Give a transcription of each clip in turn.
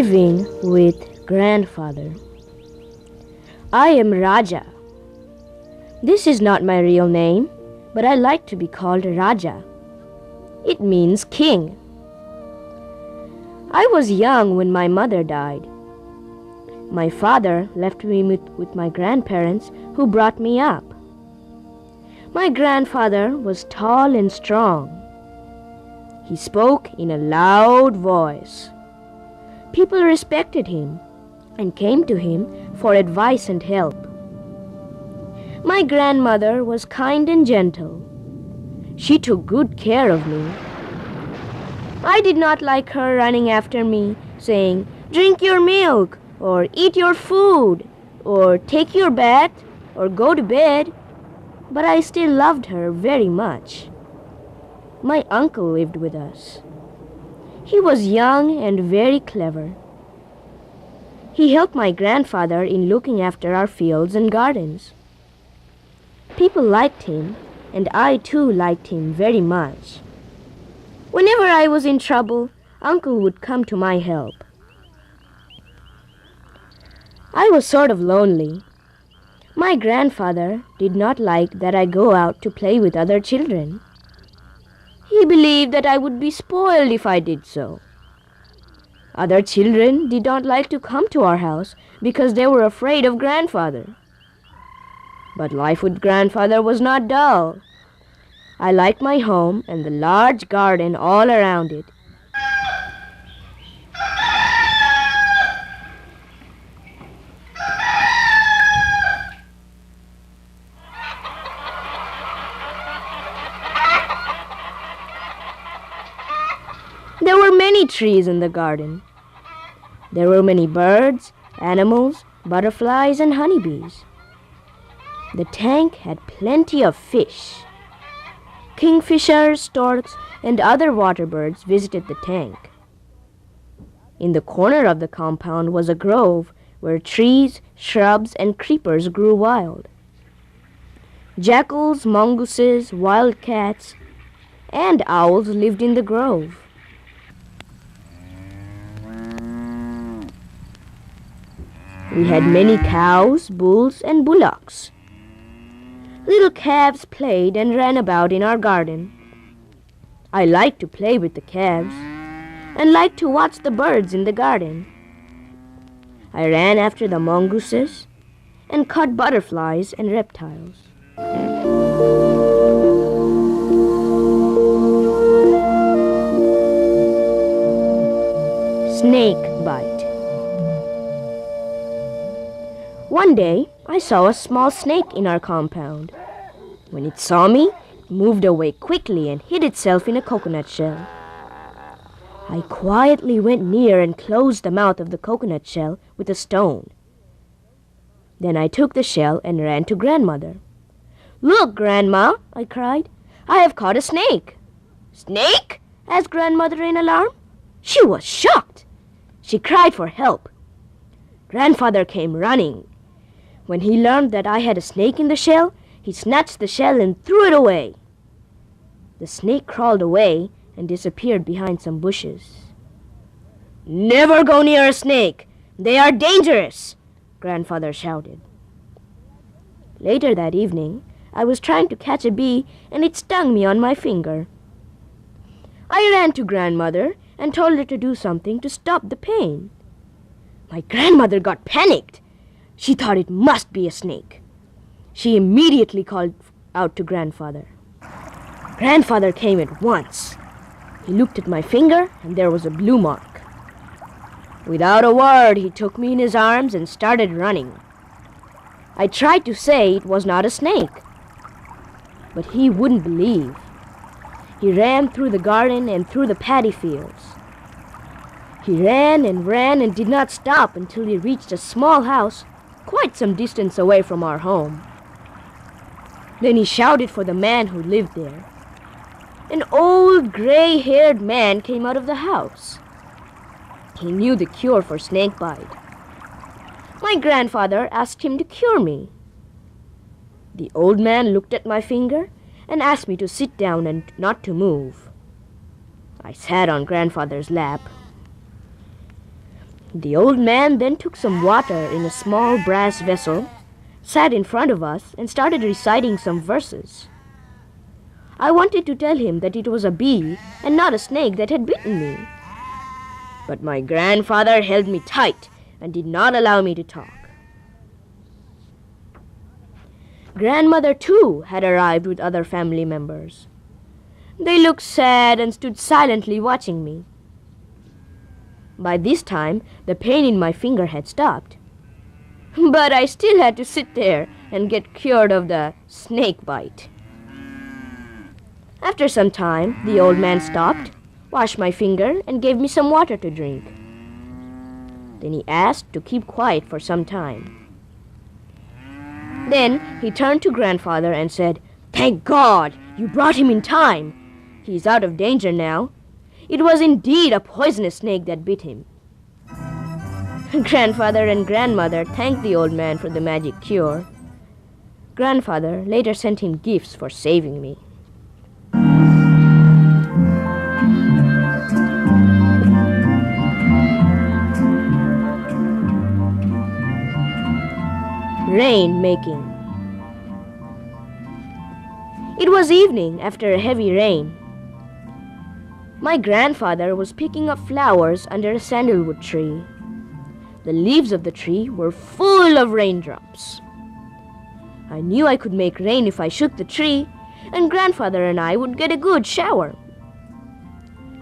Living with grandfather. I am Raja. This is not my real name, but I like to be called Raja. It means king. I was young when my mother died. My father left me with my grandparents who brought me up. My grandfather was tall and strong. He spoke in a loud voice. People respected him and came to him for advice and help. My grandmother was kind and gentle. She took good care of me. I did not like her running after me, saying, "Drink your milk," or "Eat your food," or "Take your bath," or "Go to bed." But I still loved her very much. My uncle lived with us. He was young and very clever. He helped my grandfather in looking after our fields and gardens. People liked him, and I too liked him very much. Whenever I was in trouble, Uncle would come to my help. I was sort of lonely. My grandfather did not like that I go out to play with other children. He believed that I would be spoiled if I did so. Other children did not like to come to our house because they were afraid of grandfather. But life with grandfather was not dull. I liked my home and the large garden all around it. There were many trees in the garden. There were many birds, animals, butterflies, and honeybees. The tank had plenty of fish. Kingfishers, storks, and other water birds visited the tank. In the corner of the compound was a grove where trees, shrubs, and creepers grew wild. Jackals, mongooses, wild cats, and owls lived in the grove. We had many cows, bulls, and bullocks. Little calves played and ran about in our garden. I liked to play with the calves and liked to watch the birds in the garden. I ran after the mongooses and caught butterflies and reptiles. Snake bite. One day, I saw a small snake in our compound. When it saw me, it moved away quickly and hid itself in a coconut shell. I quietly went near and closed the mouth of the coconut shell with a stone. Then I took the shell and ran to grandmother. "Look, Grandma," I cried, "I have caught a snake." "Snake?" asked grandmother in alarm. She was shocked. She cried for help. Grandfather came running. When he learned that I had a snake in the shell, he snatched the shell and threw it away. The snake crawled away and disappeared behind some bushes. "Never go near a snake! They are dangerous!" Grandfather shouted. Later that evening, I was trying to catch a bee and it stung me on my finger. I ran to grandmother and told her to do something to stop the pain. My grandmother got panicked. She thought it must be a snake. She immediately called out to grandfather. Grandfather came at once. He looked at my finger and there was a blue mark. Without a word, he took me in his arms and started running. I tried to say it was not a snake, but he wouldn't believe. He ran through the garden and through the paddy fields. He ran and did not stop until he reached a small house quite some distance away from our home. Then he shouted for the man who lived there. An old gray-haired man came out of the house. He knew the cure for snake bite. My grandfather asked him to cure me. The old man looked at my finger and asked me to sit down and not to move. I sat on grandfather's lap. The old man then took some water in a small brass vessel, sat in front of us, and started reciting some verses. I wanted to tell him that it was a bee and not a snake that had bitten me. But my grandfather held me tight and did not allow me to talk. Grandmother, too, had arrived with other family members. They looked sad and stood silently watching me. By this time, the pain in my finger had stopped. But I still had to sit there and get cured of the snake bite. After some time, the old man stopped, washed my finger, and gave me some water to drink. Then he asked to keep quiet for some time. Then he turned to grandfather and said, "Thank God, you brought him in time. He is out of danger now. It was indeed a poisonous snake that bit him." Grandfather and grandmother thanked the old man for the magic cure. Grandfather later sent him gifts for saving me. Rain making. It was evening after a heavy rain. My grandfather was picking up flowers under a sandalwood tree. The leaves of the tree were full of raindrops. I knew I could make rain if I shook the tree, and grandfather and I would get a good shower.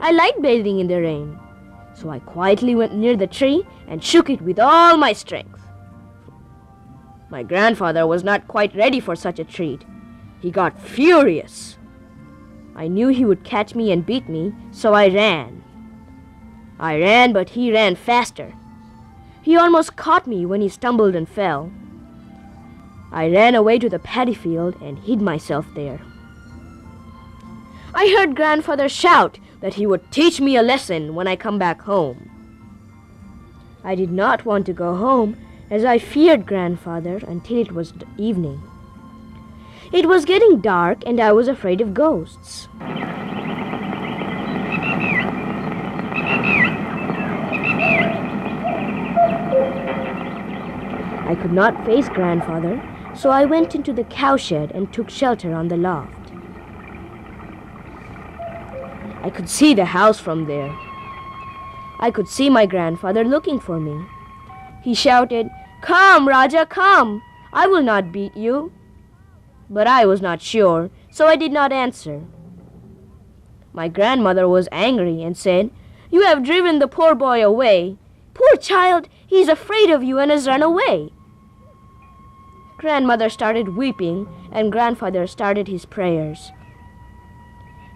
I liked bathing in the rain, so I quietly went near the tree and shook it with all my strength. My grandfather was not quite ready for such a treat. He got furious. I knew he would catch me and beat me, so I ran. I ran, but he ran faster. He almost caught me when he stumbled and fell. I ran away to the paddy field and hid myself there. I heard grandfather shout that he would teach me a lesson when I come back home. I did not want to go home, as I feared grandfather until it was evening. It was getting dark and I was afraid of ghosts. I could not face grandfather, so I went into the cowshed and took shelter on the loft. I could see the house from there. I could see my grandfather looking for me. He shouted, "Come, Raja, come! I will not beat you." But I was not sure, so I did not answer. My grandmother was angry and said, "You have driven the poor boy away. Poor child, he is afraid of you and has run away." Grandmother started weeping and grandfather started his prayers.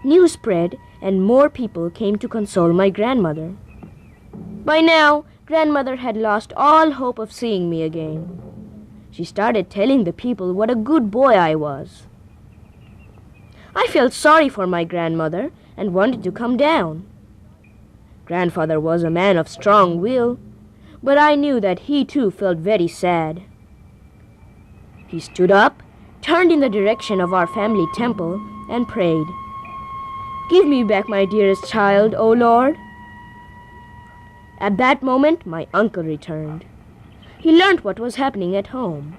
News spread and more people came to console my grandmother. By now, grandmother had lost all hope of seeing me again. She started telling the people what a good boy I was. I felt sorry for my grandmother and wanted to come down. Grandfather was a man of strong will, but I knew that he too felt very sad. He stood up, turned in the direction of our family temple, and prayed, "Give me back my dearest child, O Lord." At that moment, my uncle returned. He learned what was happening at home.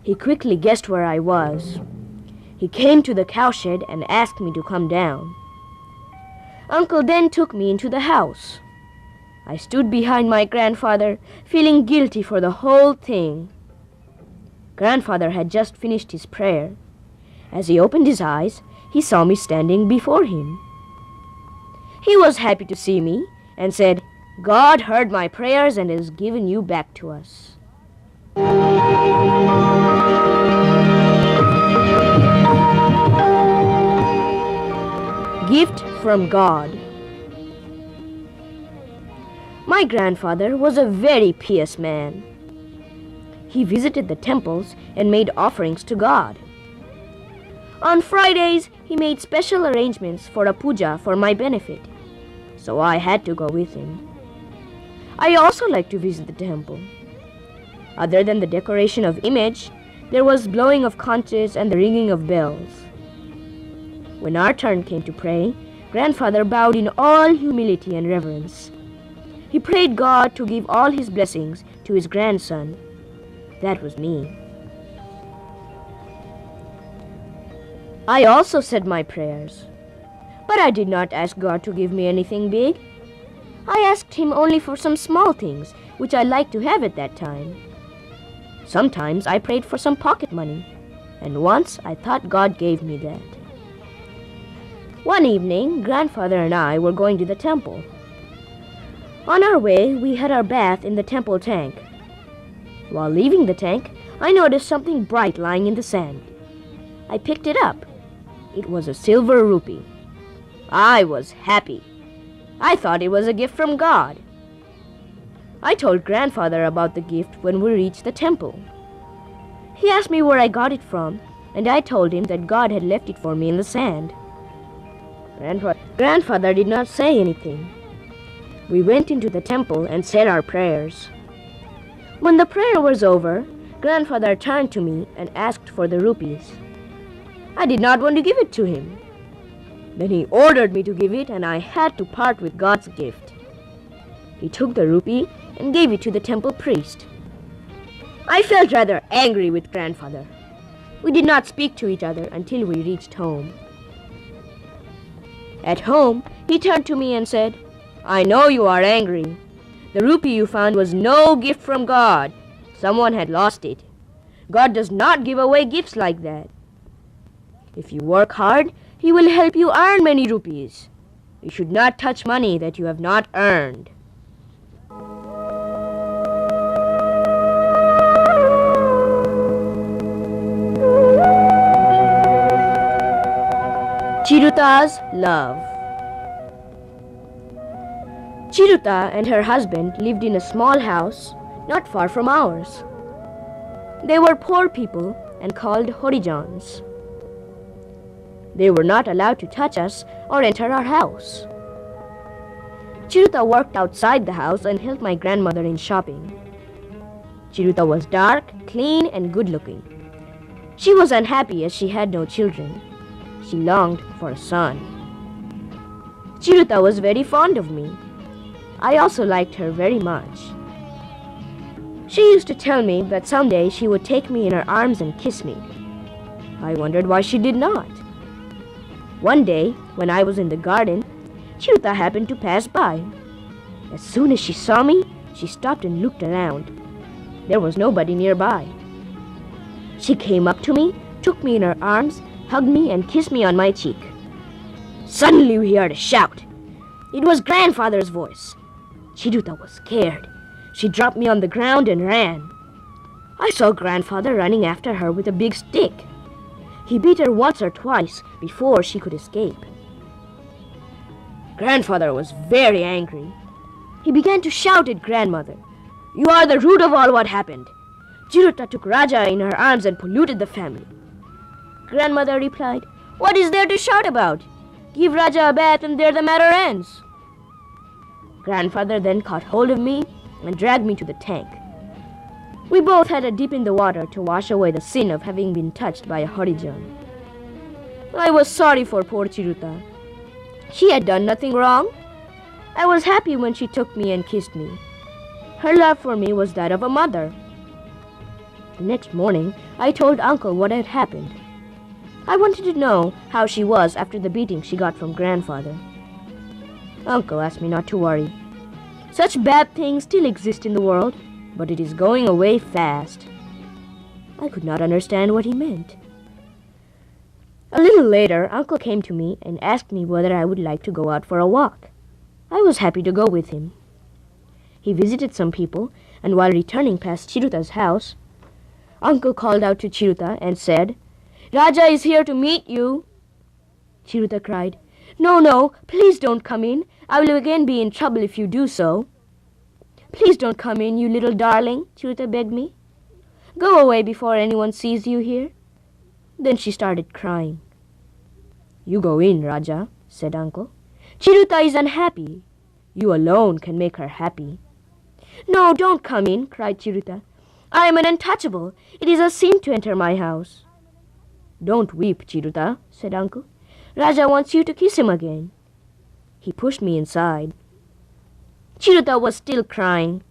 He quickly guessed where I was. He came to the cowshed and asked me to come down. Uncle then took me into the house. I stood behind my grandfather, feeling guilty for the whole thing. Grandfather had just finished his prayer. As he opened his eyes, he saw me standing before him. He was happy to see me and said, "God heard my prayers and has given you back to us." Gift from God. My grandfather was a very pious man. He visited the temples and made offerings to God. On Fridays, he made special arrangements for a puja for my benefit, so I had to go with him. I also liked to visit the temple. Other than the decoration of image, there was blowing of conches and the ringing of bells. When our turn came to pray, Grandfather bowed in all humility and reverence. He prayed God to give all his blessings to his grandson. That was me. I also said my prayers, but I did not ask God to give me anything big. I asked him only for some small things which I liked to have at that time. Sometimes I prayed for some pocket money, and once I thought God gave me that. One evening, Grandfather and I were going to the temple. On our way, we had our bath in the temple tank. While leaving the tank, I noticed something bright lying in the sand. I picked it up. It was a silver rupee. I was happy. I thought it was a gift from God. I told Grandfather about the gift when we reached the temple. He asked me where I got it from, and I told him that God had left it for me in the sand. Grandfather did not say anything. We went into the temple and said our prayers. When the prayer was over, Grandfather turned to me and asked for the rupees. I did not want to give it to him. Then he ordered me to give it, and I had to part with God's gift. He took the rupee and gave it to the temple priest. I felt rather angry with Grandfather. We did not speak to each other until we reached home. At home, he turned to me and said, "I know you are angry. The rupee you found was no gift from God. Someone had lost it. God does not give away gifts like that. If you work hard, He will help you earn many rupees. You should not touch money that you have not earned." Chiruta's love. Chiruta and her husband lived in a small house not far from ours. They were poor people and called Harijans. They were not allowed to touch us or enter our house. Chiruta worked outside the house and helped my grandmother in shopping. Chiruta was dark, clean, and good-looking. She was unhappy as she had no children. She longed for a son. Chiruta was very fond of me. I also liked her very much. She used to tell me that someday she would take me in her arms and kiss me. I wondered why she did not. One day, when I was in the garden, Chiruta happened to pass by. As soon as she saw me, she stopped and looked around. There was nobody nearby. She came up to me, took me in her arms, hugged me, and kissed me on my cheek. Suddenly we heard a shout. It was Grandfather's voice. Chiruta was scared. She dropped me on the ground and ran. I saw Grandfather running after her with a big stick. He beat her once or twice before she could escape. Grandfather was very angry. He began to shout at Grandmother, "You are the root of all what happened. Chiruta took Raja in her arms and polluted the family." Grandmother replied, "What is there to shout about? Give Raja a bath and there the matter ends." Grandfather then caught hold of me and dragged me to the tank. We both had a dip in the water to wash away the sin of having been touched by a Harijan. I was sorry for poor Chiruta. She had done nothing wrong. I was happy when she took me and kissed me. Her love for me was that of a mother. The next morning, I told Uncle what had happened. I wanted to know how she was after the beating she got from Grandfather. Uncle asked me not to worry. Such bad things still exist in the world, but it is going away fast. I could not understand what he meant. A little later, Uncle came to me and asked me whether I would like to go out for a walk. I was happy to go with him. He visited some people, and while returning past Chiruta's house, Uncle called out to Chiruta and said, "Raja is here to meet you." Chiruta cried, "No, no, please don't come in. I will again be in trouble if you do so." "Please don't come in, you little darling," Chiruta begged me. "Go away before anyone sees you here." Then she started crying. "You go in, Raja," said Uncle. "Chiruta is unhappy. You alone can make her happy." "No, don't come in," cried Chiruta. "I am an untouchable. It is a sin to enter my house." "Don't weep, Chiruta," said Uncle. "Raja wants you to kiss him again. He pushed me inside. Chiruta was still crying.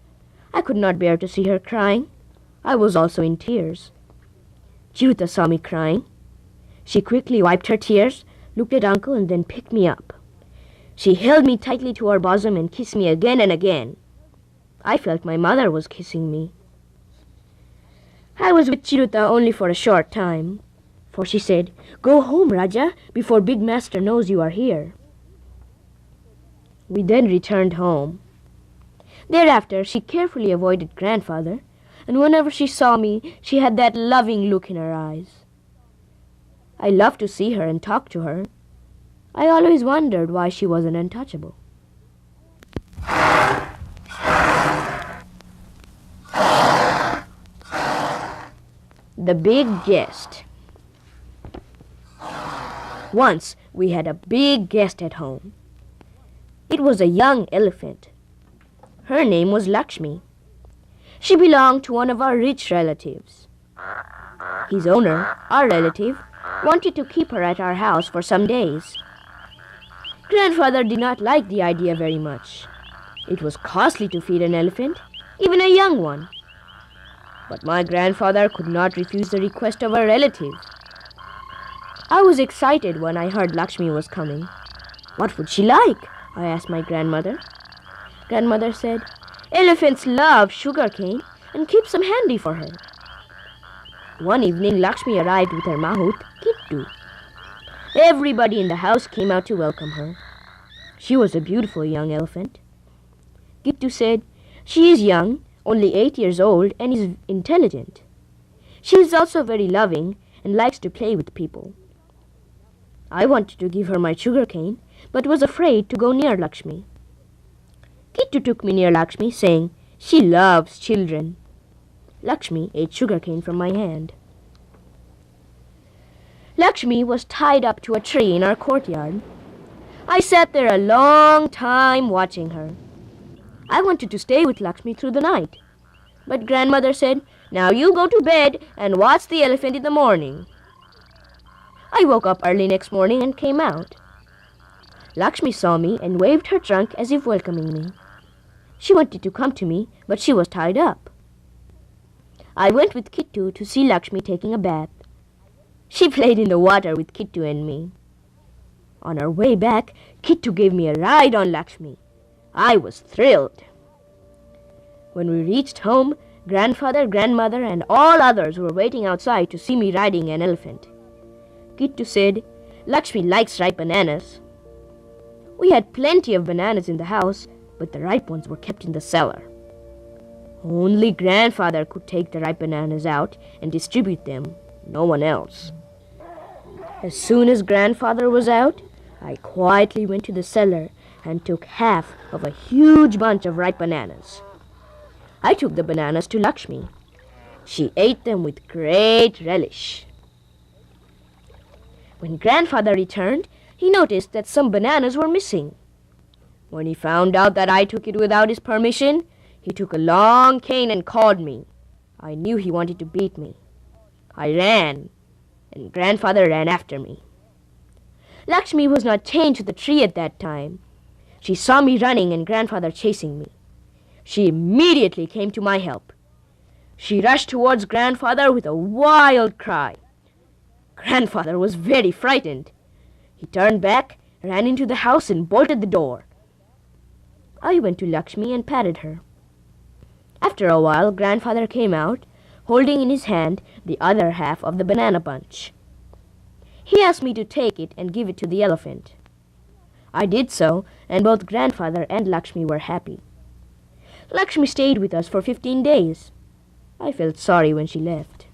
I could not bear to see her crying. I was also in tears. Chiruta saw me crying. She quickly wiped her tears, looked at Uncle, and then picked me up. She held me tightly to her bosom and kissed me again and again. I felt my mother was kissing me. I was with Chiruta only for a short time, for she said, "Go home, Raja, before Big Master knows you are here." We then returned home. Thereafter, she carefully avoided grandfather, and whenever she saw me, she had that loving look in her eyes. I loved to see her and talk to her. I always wondered why she wasn't untouchable. The Big Guest. Once we had a big guest at home. It was a young elephant. Her name was Lakshmi. She belonged to one of our rich relatives. His owner, our relative, wanted to keep her at our house for some days. Grandfather did not like the idea very much. It was costly to feed an elephant, even a young one. But my grandfather could not refuse the request of our relative. I was excited when I heard Lakshmi was coming. What would she like? I asked my grandmother. Grandmother said, "Elephants love sugarcane and keep some handy for her." One evening, Lakshmi arrived with her mahout, Kittu. Everybody in the house came out to welcome her. She was a beautiful young elephant. Kittu said, "She is young, only 8 years old, and is intelligent. She is also very loving and likes to play with people." I wanted to give her my sugarcane, but was afraid to go near Lakshmi. Kittu took me near Lakshmi, saying, "She loves children." Lakshmi ate sugarcane from my hand. Lakshmi was tied up to a tree in our courtyard. I sat there a long time watching her. I wanted to stay with Lakshmi through the night, but grandmother said, "Now you go to bed and watch the elephant in the morning." I woke up early next morning and came out. Lakshmi saw me and waved her trunk as if welcoming me. She wanted to come to me, but she was tied up. I went with Kittu to see Lakshmi taking a bath. She played in the water with Kittu and me. On our way back, Kittu gave me a ride on Lakshmi. I was thrilled. When we reached home, grandfather, grandmother, and all others were waiting outside to see me riding an elephant. Kittu said, "Lakshmi likes ripe bananas." We had plenty of bananas in the house, but the ripe ones were kept in the cellar. Only grandfather could take the ripe bananas out and distribute them, no one else. As soon as grandfather was out, I quietly went to the cellar and took half of a huge bunch of ripe bananas. I took the bananas to Lakshmi. She ate them with great relish. When grandfather returned, he noticed that some bananas were missing. When he found out that I took it without his permission, he took a long cane and called me. I knew he wanted to beat me. I ran, and grandfather ran after me. Lakshmi was not chained to the tree at that time. She saw me running and grandfather chasing me. She immediately came to my help. She rushed towards grandfather with a wild cry. Grandfather was very frightened. He turned back, ran into the house, and bolted the door. I went to Lakshmi and patted her. After a while, grandfather came out, holding in his hand the other half of the banana bunch. He asked me to take it and give it to the elephant. I did so, and both grandfather and Lakshmi were happy. Lakshmi stayed with us for 15 days. I felt sorry when she left.